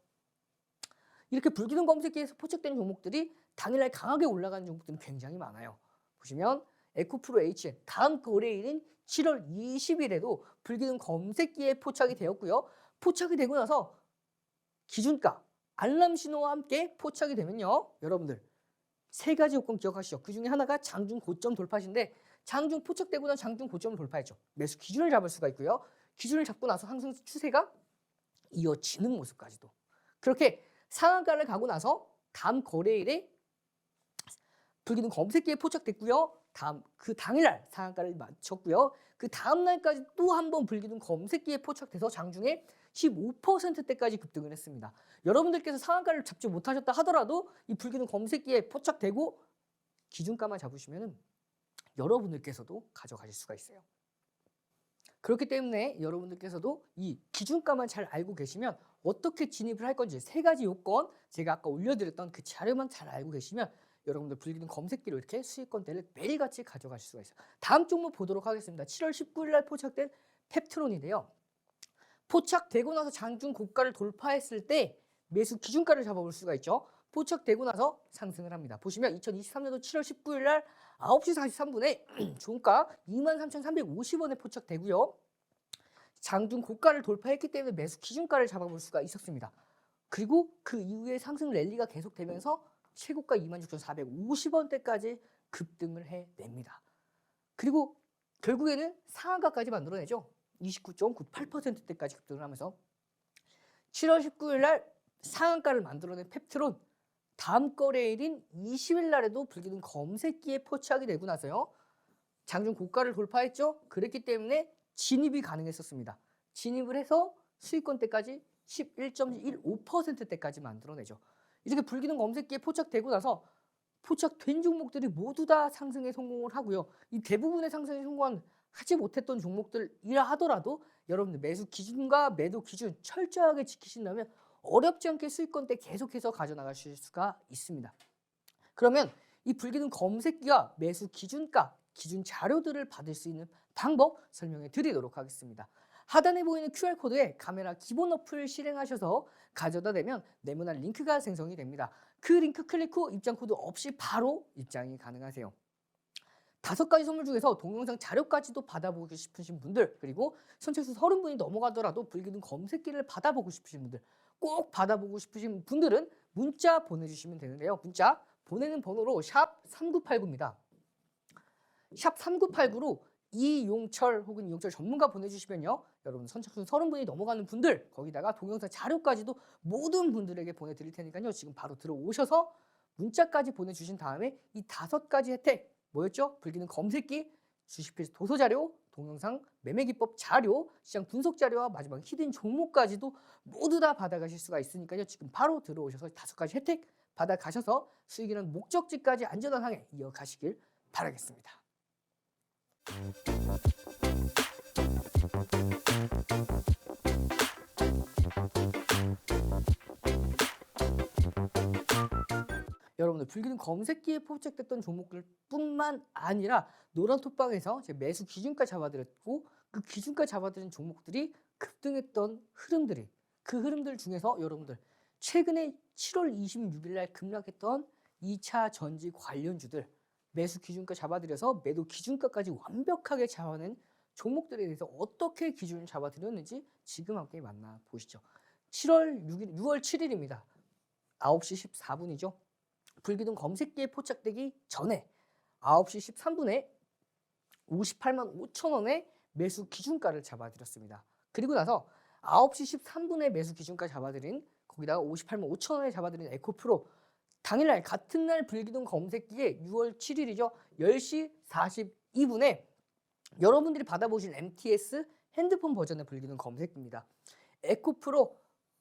이렇게 불기둥 검색기에서 포착된 종목들이 당일날 강하게 올라가는 종목들은 굉장히 많아요. 보시면 에코프로 HN 다음 거래일인 7월 20일에도 불기둥 검색기에 포착이 되었고요. 포착이 되고 나서 기준가 알람 신호와 함께 포착이 되면요. 여러분들 세 가지 요건 기억하시죠. 그 중에 하나가 장중 고점 돌파시인데 장중 포착되고 난 장중 고점을 돌파했죠. 매수 기준을 잡을 수가 있고요. 기준을 잡고 나서 상승 추세가 이어지는 모습까지도. 그렇게 상한가를 가고 나서 다음 거래일에 불기둥 검색기에 포착됐고요. 그 당일날 상한가를 맞췄고요. 그 다음 날까지 또 한 번 불기둥 검색기에 포착돼서 장중에 15%대까지 급등을 했습니다. 여러분들께서 상한가를 잡지 못하셨다 하더라도 이 불기둥 검색기에 포착되고 기준가만 잡으시면 여러분들께서도 가져가실 수가 있어요. 그렇기 때문에 여러분들께서도 이 기준가만 잘 알고 계시면 어떻게 진입을 할 건지 세 가지 요건 제가 아까 올려드렸던 그 자료만 잘 알고 계시면 여러분들 불기둥 검색기로 이렇게 수익권대를 매일같이 가져가실 수가 있어요. 다음 종목 보도록 하겠습니다. 7월 19일 날 포착된 펩트론인데요. 포착되고 나서 장중 고가를 돌파했을 때 매수 기준가를 잡아볼 수가 있죠. 포착되고 나서 상승을 합니다. 보시면 2023년도 7월 19일 날 9시 43분에 종가 23,350원에 포착되고요. 장중 고가를 돌파했기 때문에 매수 기준가를 잡아볼 수가 있었습니다. 그리고 그 이후에 상승 랠리가 계속되면서 최고가 26,450원대까지 급등을 해냅니다. 그리고 결국에는 상한가까지 만들어내죠. 29.98%대까지 급등을 하면서 7월 19일 날 상한가를 만들어낸 펩트론 다음 거래일인 20일 날에도 불기둥 검색기에 포착이 되고 나서요. 장중 고가를 돌파했죠. 그랬기 때문에 진입이 가능했었습니다. 진입을 해서 수익권대까지 11.15%대까지 만들어내죠. 이렇게 불기둥 검색기에 포착되고 나서 포착된 종목들이 모두 다 상승에 성공을 하고요. 이 대부분의 상승에 성공한 하지 못했던 종목들이라 하더라도 여러분들 매수 기준과 매도 기준 철저하게 지키신다면 어렵지 않게 수익권대 계속해서 가져나가실 수가 있습니다. 그러면 이 불기둥 검색기와 매수 기준가, 기준 자료들을 받을 수 있는 방법 설명해 드리도록 하겠습니다. 하단에 보이는 QR코드에 카메라 기본 어플 실행하셔서 가져다 대면 네모난 링크가 생성이 됩니다. 그 링크 클릭 후 입장 코드 없이 바로 입장이 가능하세요. 5가지 선물 중에서 동영상 자료까지도 받아보고 싶으신 분들, 그리고 선착순 30분이 넘어가더라도 불기둥 검색기를 받아보고 싶으신 분들, 꼭 받아보고 싶으신 분들은 문자 보내주시면 되는데요. 문자 보내는 번호로 샵 3989입니다. 샵 3989로 이용철 혹은 이용철 전문가 보내주시면요. 여러분 선착순 30분이 넘어가는 분들, 거기다가 동영상 자료까지도 모든 분들에게 보내드릴 테니까요. 지금 바로 들어오셔서 문자까지 보내주신 다음에 이 5가지 혜택 뭐였죠? 불기둥 검색기, 주식필수 도서자료, 동영상 매매기법 자료, 시장 분석 자료와 마지막 히든 종목까지도 모두 다 받아가실 수가 있으니까요. 지금 바로 들어오셔서 5가지 혜택 받아가셔서 수익이라는 목적지까지 안전한 항해 이어가시길 바라겠습니다. 여러분들 불기둥 검색기에 포착됐던 종목들 뿐만 아니라 노란톡방에서 제 매수 기준가 잡아드렸고 그 기준가 잡아드린 종목들이 급등했던 흐름들이 그 흐름들 중에서 여러분들 최근에 7월 26일 날 급락했던 2차 전지 관련주들 매수 기준가 잡아드려서 매도 기준가까지 완벽하게 잡아낸 종목들에 대해서 어떻게 기준을 잡아드렸는지 지금 함께 만나보시죠. 6월 7일입니다. 9시 14분이죠. 불기둥 검색기에 포착되기 전에 9시 13분에 58만 5천 원의 매수 기준가를 잡아드렸습니다. 그리고 나서 9시 13분에 매수 기준가 잡아드린 거기다가 58만 5천 원에 잡아드린 에코프로 당일날 같은 날 불기둥 검색기에 6월 7일이죠. 10시 42분에 여러분들이 받아보신 MTS 핸드폰 버전의 불기둥 검색기입니다. 에코프로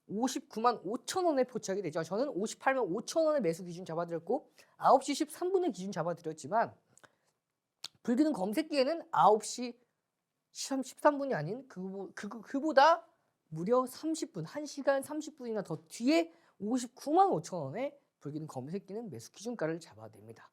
59만 5천 원에 포착이 되죠. 저는 58만 5천 원의 매수 기준 잡아드렸고 9시 13분에 기준 잡아드렸지만 불기둥 검색기에는 9시 13분이 아닌 그보다 무려 30분, 1시간 30분이나 더 뒤에 59만 5천 원에 불기둥 검색기는 매수 기준가를 잡아냅니다.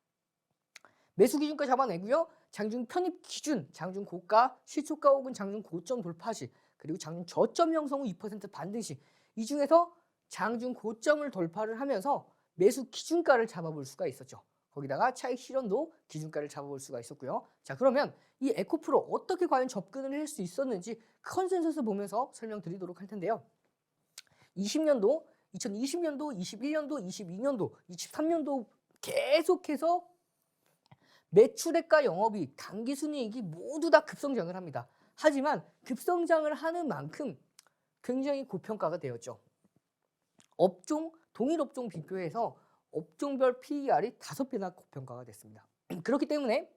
매수 기준가 잡아내고요. 장중 편입 기준, 장중 고가, 시초가 혹은 장중 고점 돌파 시, 그리고 장중 저점 형성 후 2% 반등 시, 이 중에서 장중 고점을 돌파를 하면서 매수 기준가를 잡아볼 수가 있었죠. 거기다가 차익 실현도 기준가를 잡아볼 수가 있었고요. 자, 그러면 이 에코프로 어떻게 과연 접근을 할 수 있었는지 컨센서스 보면서 설명드리도록 할 텐데요. 20년도 2020년도, 21년도, 22년도, 23년도 계속해서 매출액과 영업이익, 당기순이익이 모두 다 급성장을 합니다. 하지만 급성장을 하는 만큼 굉장히 고평가가 되었죠. 업종, 동일 업종 비교해서 업종별 PER이 5배나 고평가가 됐습니다. 그렇기 때문에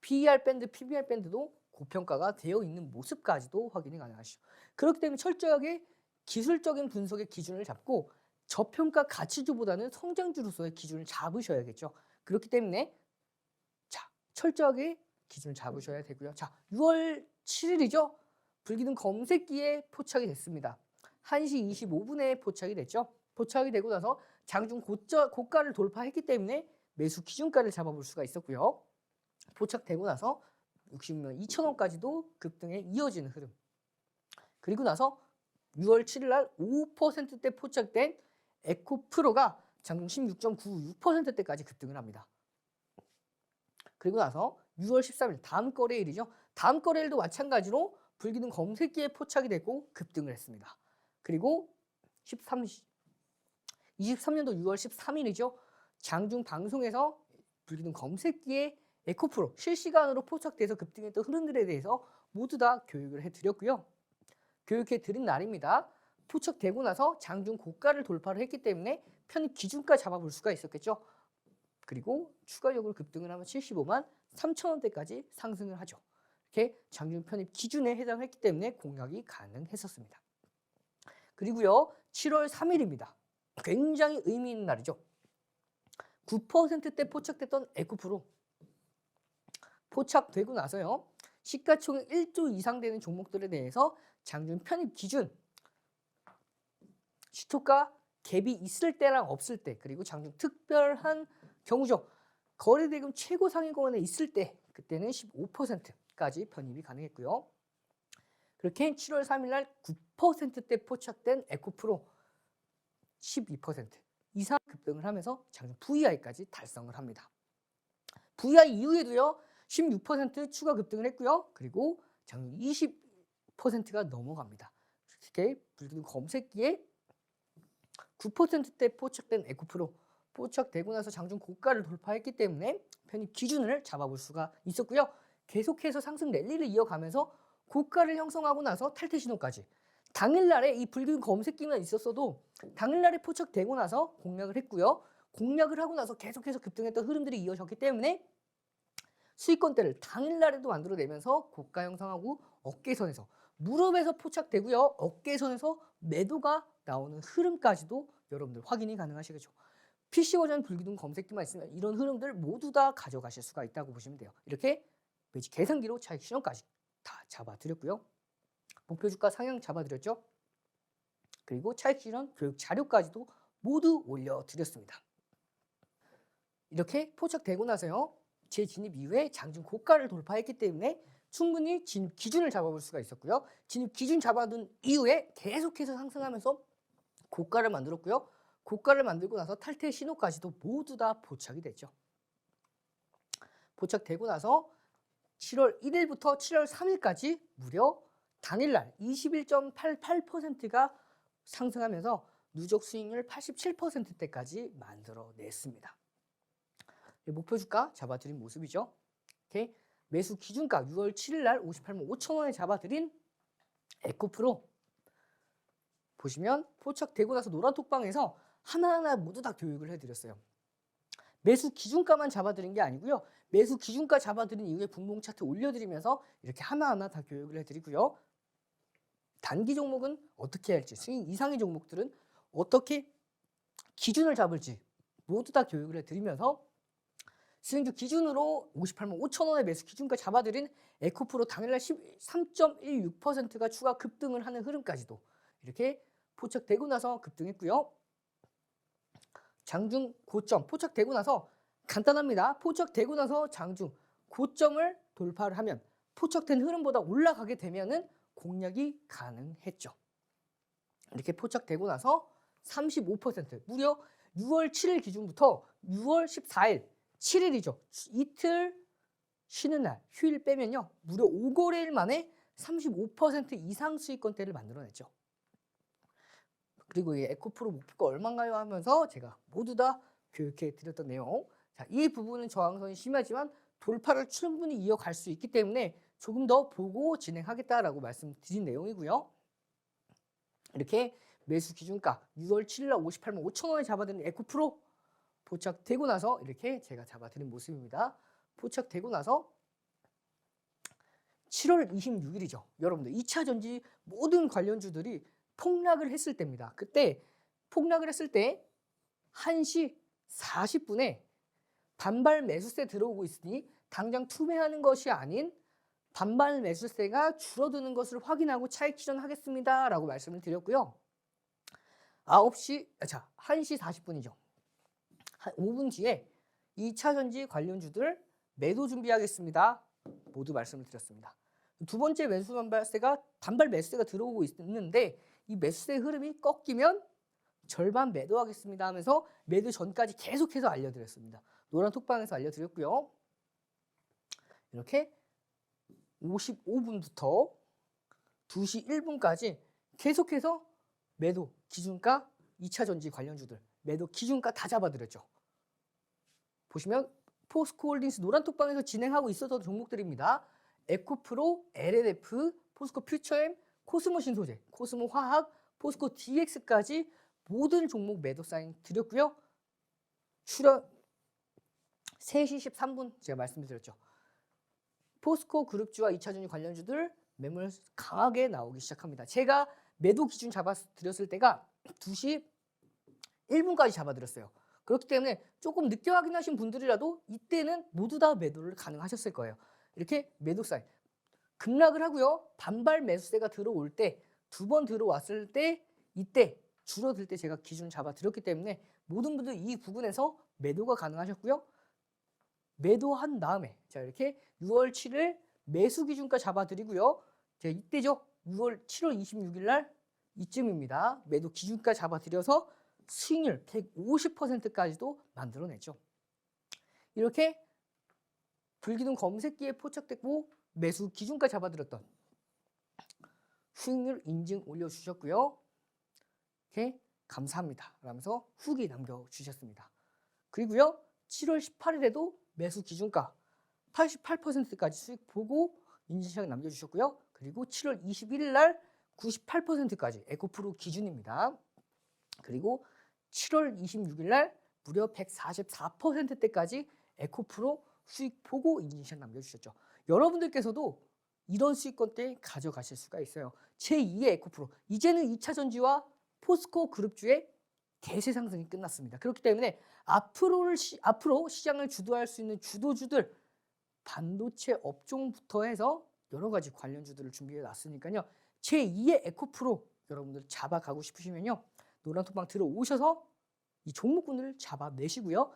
PER 밴드, PBR 밴드도 고평가가 되어 있는 모습까지도 확인이 가능하시죠. 그렇기 때문에 철저하게 기술적인 분석의 기준을 잡고 저평가 가치주보다는 성장주로서의 기준을 잡으셔야겠죠. 그렇기 때문에 자, 철저하게 기준을 잡으셔야 되고요. 자, 6월 7일이죠. 불기둥 검색기에 포착이 됐습니다. 1시 25분에 포착이 됐죠. 포착이 되고 나서 장중 고가를 돌파했기 때문에 매수 기준가를 잡아볼 수가 있었고요. 포착되고 나서 60만 2천원까지도 급등에 이어지는 흐름. 그리고 나서 6월 7일 날 5%대 포착된 에코프로가 장중 16.96%대까지 급등을 합니다. 그리고 나서 6월 13일 다음 거래일이죠. 다음 거래일도 마찬가지로 불기둥 검색기에 포착이 되고 급등을 했습니다. 그리고 23년도 6월 13일이죠. 장중 방송에서 불기둥 검색기에 에코프로 실시간으로 포착돼서 급등했던 흐름들에 대해서 모두 다 교육을 해드렸고요. 교육해드린 날입니다. 포착되고 나서 장중 고가를 돌파를 했기 때문에 편입 기준가 잡아볼 수가 있었겠죠. 그리고 추가적으로 급등을 하면 75만 3천원대까지 상승을 하죠. 이렇게 장중 편입 기준에 해당했기 때문에 공략이 가능했었습니다. 그리고요, 7월 3일입니다. 굉장히 의미 있는 날이죠. 9%대 포착됐던 에코프로 포착되고 나서요, 시가총액 1조 이상 되는 종목들에 대해서 장중 편입 기준 시초가 갭이 있을 때랑 없을 때, 그리고 장중 특별한 경우죠. 거래대금 최고 상위권에 있을 때 그때는 15%까지 편입이 가능했고요. 그렇게 7월 3일 날 9%대 포착된 에코프로 12% 이상 급등을 하면서 장중 VI까지 달성을 합니다. VI 이후에도요, 16% 추가 급등을 했고요. 그리고 장중 20%가 넘어갑니다. 이렇게 불기둥 검색기에 9%대 포착된 에코프로 포착되고 나서 장중 고가를 돌파했기 때문에 편입 기준을 잡아볼 수가 있었고요. 계속해서 상승 랠리를 이어가면서 고가를 형성하고 나서 탈퇴 신호까지. 당일날에 이 불기둥 검색기만 있었어도 당일날에 포착되고 나서 공략을 했고요. 공략을 하고 나서 계속해서 급등했던 흐름들이 이어졌기 때문에 수익권대를 당일날에도 만들어내면서 고가 형성하고 어깨선에서 무릎에서 포착되고요. 어깨선에서 매도가 나오는 흐름까지도 여러분들 확인이 가능하시겠죠. PC 버전 불기둥 검색기만 있으면 이런 흐름들 모두 다 가져가실 수가 있다고 보시면 돼요. 이렇게 매직 계산기로 차익 실현까지 다 잡아드렸고요. 목표 주가 상향 잡아드렸죠. 그리고 차익 실현 교육 자료까지도 모두 올려드렸습니다. 이렇게 포착되고 나서요, 재진입 이후에 장중 고가를 돌파했기 때문에 충분히 진입 기준을 잡아볼 수가 있었고요. 진입 기준 잡아둔 이후에 계속해서 상승하면서 고가를 만들었고요. 고가를 만들고 나서 탈퇴 신호까지도 모두 다 포착이 됐죠. 포착되고 나서 7월 1일부터 7월 3일까지 무려 당일날 21.88%가 상승하면서 누적 수익률 87%대까지 만들어냈습니다. 목표 주가 잡아드린 모습이죠. 이렇게 매수 기준가 6월 7일 날 58만 5천원에 잡아드린 에코프로 보시면 포착되고 나서 노란톡방에서 하나하나 모두 다 교육을 해드렸어요. 매수 기준가만 잡아드린 게 아니고요. 매수 기준가 잡아드린 이후에 분봉 차트 올려드리면서 이렇게 하나하나 다 교육을 해드리고요. 단기 종목은 어떻게 할지, 수익 이상의 종목들은 어떻게 기준을 잡을지 모두 다 교육을 해드리면서 수익률 기준으로 58만 5천원의 매수 기준가 잡아드린 에코프로 당일날 13.16%가 추가 급등을 하는 흐름까지도 이렇게 포착되고 나서 급등했고요. 장중 고점 포착되고 나서 간단합니다. 포착되고 나서 장중 고점을 돌파를 하면 포착된 흐름보다 올라가게 되면은 공략이 가능했죠. 이렇게 포착되고 나서 35% 무려 6월 7일 기준부터 6월 14일 7일이죠. 이틀 쉬는 날 휴일 빼면요. 무려 5거래일 만에 35% 이상 수익권대를 만들어냈죠. 그리고 이 에코프로 목표가 얼마인가요 하면서 제가 모두 다 교육해 드렸던 내용. 자, 이 부분은 저항선이 심하지만 돌파를 충분히 이어갈 수 있기 때문에 조금 더 보고 진행하겠다라고 말씀드린 내용이고요. 이렇게 매수 기준가 6월 7일 날 58만 5천 원에 잡아드린 에코프로 포착되고 나서 이렇게 제가 잡아드린 모습입니다. 포착되고 나서 7월 26일이죠. 여러분들 2차 전지 모든 관련주들이 폭락을 했을 때입니다. 그때 폭락을 했을 때 1시 40분에 반발 매수세 들어오고 있으니 당장 투매하는 것이 아닌 반발 매수세가 줄어드는 것을 확인하고 차익 실현하겠습니다 라고 말씀을 드렸고요. 1시 40분이죠. 한 5분 뒤에 2차 전지 관련주들 매도 준비하겠습니다. 모두 말씀을 드렸습니다. 두 번째 매수 반발 매수세가 들어오고 있는데 이 매수세 흐름이 꺾이면 절반 매도하겠습니다 하면서 매도 전까지 계속해서 알려드렸습니다. 노란 톡방에서 알려드렸고요. 이렇게 55분부터 2시 1분까지 계속해서 매도 기준가 2차 전지 관련주들 매도 기준가 다 잡아드렸죠. 보시면 포스코홀딩스 노란 톡방에서 진행하고 있었던 종목들입니다. 에코프로, LNF, 포스코 퓨처엠, 코스모 신소재, 코스모 화학, 포스코 DX까지 모든 종목 매도 사인 드렸고요. 출연 3시 13분 제가 말씀드렸죠. 포스코 그룹주와 2차 전지 관련주들 매물 강하게 나오기 시작합니다. 제가 매도 기준 잡아드렸을 때가 2시 1분까지 잡아드렸어요. 그렇기 때문에 조금 늦게 확인하신 분들이라도 이때는 모두 다 매도를 가능하셨을 거예요. 이렇게 매도 사인 급락을 하고요. 반발 매수세가 들어올 때 두 번 들어왔을 때 이때 줄어들 때 제가 기준 잡아드렸기 때문에 모든 분들 이 부분에서 매도가 가능하셨고요. 매도한 다음에 자 이렇게 6월 7일 매수 기준가 잡아드리고요. 제가 이때죠. 7월 26일 날 이쯤입니다. 매도 기준가 잡아드려서 수익률 150%까지도 만들어냈죠. 이렇게 불기둥 검색기에 포착되고 매수 기준가 잡아드렸던 수익률 인증 올려주셨고요. 이렇게 감사합니다 라면서 후기 남겨주셨습니다. 그리고요 7월 18일에도 매수 기준가 88%까지 수익 보고 인증샷 남겨주셨고요. 그리고 7월 21일 날 98%까지 에코프로 기준입니다. 그리고 7월 26일 날 무려 144%대까지 에코프로 수익 보고 인증샷 남겨주셨죠. 여러분들께서도 이런 수익권대 가져가실 수가 있어요. 제2의 에코프로 이제는 2차 전지와 포스코 그룹주의 대세 상승이 끝났습니다. 그렇기 때문에 앞으로 시장을 주도할 수 있는 주도주들 반도체 업종부터 해서 여러 가지 관련주들을 준비해 놨으니까요. 제2의 에코프로 여러분들 잡아가고 싶으시면요. 노란톡방 들어오셔서 이 종목군들을 잡아내시고요.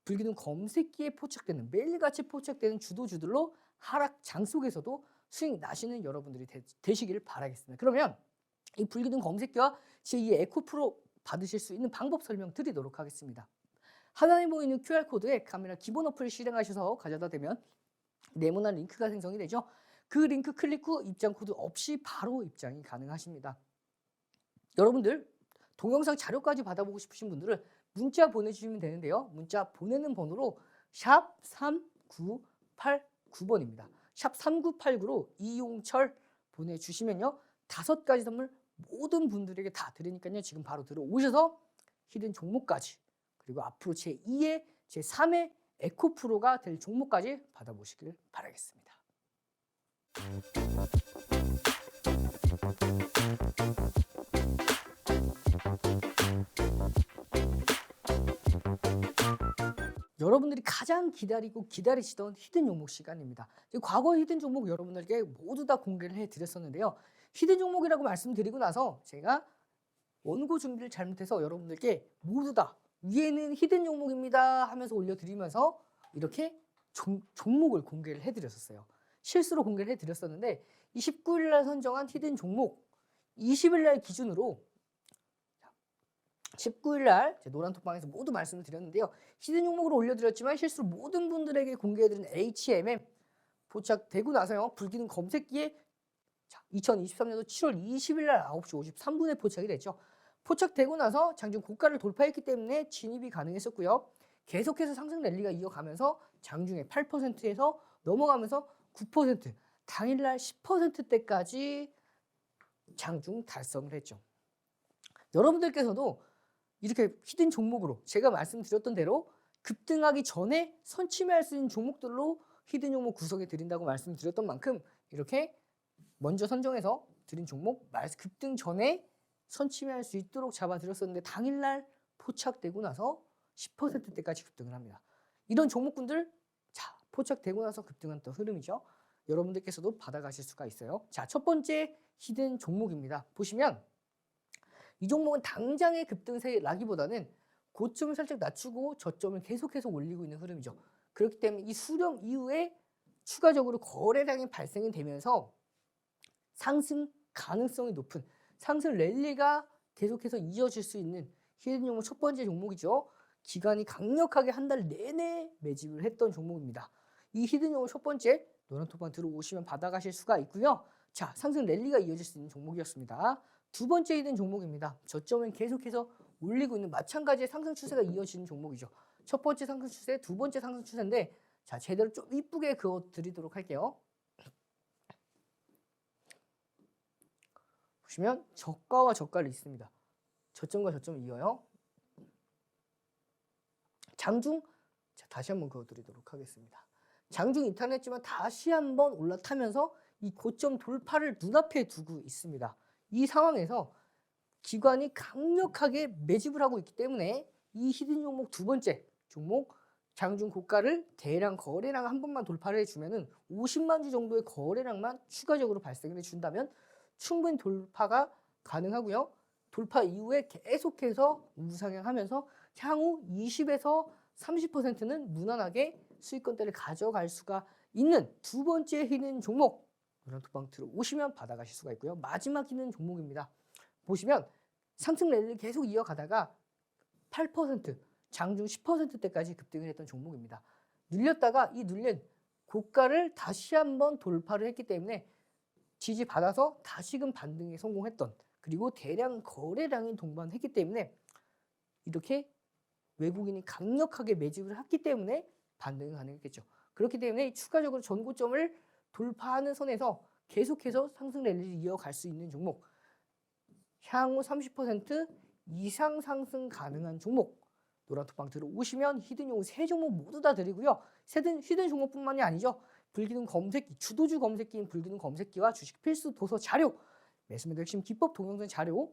불기둥 검색기에 포착되는 매일같이 포착되는 주도주들로 하락 장 속에서도 수익 나시는 여러분들이 되시길 바라겠습니다. 그러면 이 불기둥 검색기와 제2의 에코프로 받으실 수 있는 방법 설명 드리도록 하겠습니다. 하단에 보이는 QR코드에 카메라 기본 어플 실행하셔서 가져다 대면 네모난 링크가 생성이 되죠. 그 링크 클릭 후 입장 코드 없이 바로 입장이 가능하십니다. 여러분들 동영상 자료까지 받아보고 싶으신 분들은 문자 보내주시면 되는데요. 문자 보내는 번호로 샵 3989번입니다. 샵 3989로 이용철 보내주시면요. 5가지 선물 모든 분들에게 다 드리니까요. 지금 바로 들어오셔서 히든 종목까지 그리고 앞으로 제2의 제3의 에코프로가 될 종목까지 받아보시길 바라겠습니다. 여러분들이 가장 기다리고 기다리시던 히든 종목 시간입니다. 과거 히든 종목 여러분들께 모두 다 공개를 해드렸었는데요. 히든 종목이라고 말씀드리고 나서 제가 원고 준비를 잘못해서 여러분들께 모두 다 위에는 히든 종목입니다 하면서 올려드리면서 이렇게 종목을 공개를 해드렸었어요. 실수로 공개를 해드렸었는데 19일 날 선정한 히든 종목 20일 날 기준으로 19일 날 노란톡방에서 모두 말씀을 드렸는데요. 히든 종목으로 올려드렸지만 실수로 모든 분들에게 공개해드린 HMM 포착되고 나서요. 불기둥 검색기에 2023년도 7월 20일 날 9시 53분에 포착이 됐죠. 포착되고 나서 장중 고가를 돌파했기 때문에 진입이 가능했었고요. 계속해서 상승 랠리가 이어가면서 장중에 8%에서 넘어가면서 9%, 당일날 10%대까지 장중 달성을 했죠. 여러분들께서도 이렇게 히든 종목으로 제가 말씀드렸던 대로 급등하기 전에 선침해할 수 있는 종목들로 히든 종목 구성해 드린다고 말씀드렸던 만큼 이렇게 먼저 선정해서 드린 종목 급등 전에 선침해할 수 있도록 잡아드렸었는데 당일날 포착되고 나서 10%대까지 급등을 합니다. 이런 종목군들 자 포착되고 나서 급등한 또 흐름이죠. 여러분들께서도 받아가실 수가 있어요. 자, 첫 번째 히든 종목입니다. 보시면 이 종목은 당장의 급등세라기보다는 고점을 살짝 낮추고 저점을 계속해서 올리고 있는 흐름이죠. 그렇기 때문에 이 수렴 이후에 추가적으로 거래량이 발생이 되면서 상승 가능성이 높은 상승 랠리가 계속해서 이어질 수 있는 히든 종목 첫 번째 종목이죠. 기관이 강력하게 한 달 내내 매집을 했던 종목입니다. 이 히든 종목 첫 번째 노란톡방 들어오시면 받아가실 수가 있고요. 자, 상승 랠리가 이어질 수 있는 종목이었습니다. 두 번째 히든 종목입니다. 저점을 계속해서 올리고 있는 마찬가지의 상승 추세가 이어지는 종목이죠. 첫 번째 상승 추세, 두 번째 상승 추세인데 자, 제대로 좀 이쁘게 그어 드리도록 할게요. 보시면 저가와 저가를 있습니다. 저점과 저점을 이어요. 장중, 자, 다시 한번 그어 드리도록 하겠습니다. 장중 이탈했지만 다시 한번 올라타면서 이 고점 돌파를 눈앞에 두고 있습니다. 이 상황에서 기관이 강력하게 매집을 하고 있기 때문에 이 히든 종목 두 번째 종목 장중 고가를 대량 거래량 한 번만 돌파를 해주면은 50만 주 정도의 거래량만 추가적으로 발생을 해준다면 충분히 돌파가 가능하고요. 돌파 이후에 계속해서 우상향하면서 향후 20에서 30%는 무난하게 수익권대를 가져갈 수가 있는 두 번째 히든 종목 노란톡방 들어오시면 받아가실 수가 있고요. 마지막 히든 종목입니다. 보시면 상승 랠리를 계속 이어가다가 8%, 장중 10%대까지 급등을 했던 종목입니다. 눌렸다가 이 눌린 고가를 다시 한번 돌파를 했기 때문에 지지받아서 다시금 반등에 성공했던 그리고 대량 거래량이 동반했기 때문에 이렇게 외국인이 강력하게 매집을 했기 때문에 반등이 가능했겠죠. 그렇기 때문에 추가적으로 전고점을 돌파하는 선에서 계속해서 상승 랠리를 이어갈 수 있는 종목 향후 30% 이상 상승 가능한 종목 노란톡방 들어오시면 히든 종목 세 종목 모두 다 드리고요. 히든 종목뿐만이 아니죠. 불기둥 검색기, 주도주 검색기인 불기둥 검색기와 주식 필수 도서 자료, 매수매도 핵심 기법 동영상 자료,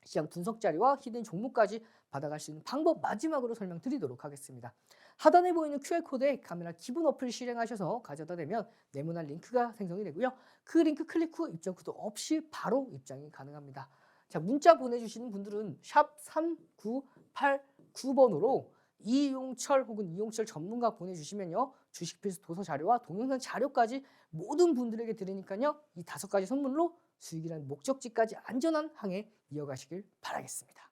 시장 분석 자료와 히든 종목까지 받아갈 수 있는 방법 마지막으로 설명드리도록 하겠습니다. 하단에 보이는 QR코드에 카메라 기본 어플 실행하셔서 가져다 대면 네모난 링크가 생성이 되고요. 그 링크 클릭 후 입장 코드 없이 바로 입장이 가능합니다. 자, 문자 보내주시는 분들은 샵 3989번으로 이용철 혹은 이용철 전문가 보내주시면요. 주식 필수 도서 자료와 동영상 자료까지 모든 분들에게 드리니까요. 이 5가지 선물로 수익이라는 목적지까지 안전한 항해 이어가시길 바라겠습니다.